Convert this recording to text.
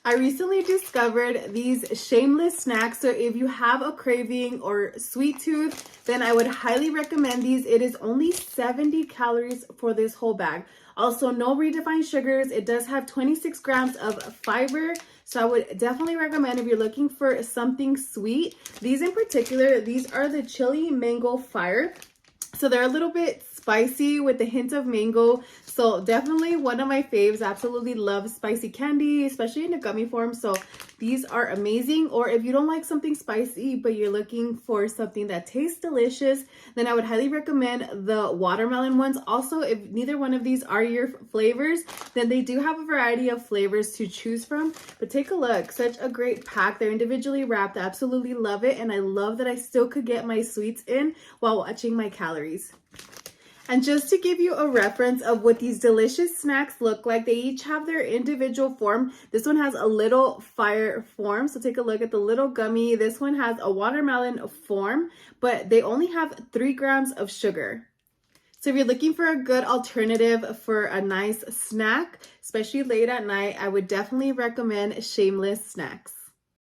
I recently discovered these Shameless Snacks. So if you have a craving or sweet tooth, then I would highly recommend these. It is only 70 calories for this whole bag. Also, no redefined sugars. It does have 26 grams of fiber. So I would definitely recommend if you're looking for something sweet. These in particular, these are the Chili Mango Fire. So they're a little bit spicy with a hint of mango. So definitely one of my faves. Absolutely love spicy candy, especially in a gummy form. So these are amazing. Or if you don't like something spicy, but you're looking for something that tastes delicious, then I would highly recommend the watermelon ones. Also, if neither one of these are your flavors, then they do have a variety of flavors to choose from. But take a look, such a great pack. They're individually wrapped. I absolutely love it. And I love that I still could get my sweets in while watching my calories. And just to give you a reference of what these delicious snacks look like, they each have their individual form. This one has a little fire form, so take a look at the little gummy. This one has a watermelon form, but they only have 3 grams of sugar. So if you're looking for a good alternative for a nice snack, especially late at night, I would definitely recommend Shameless Snacks.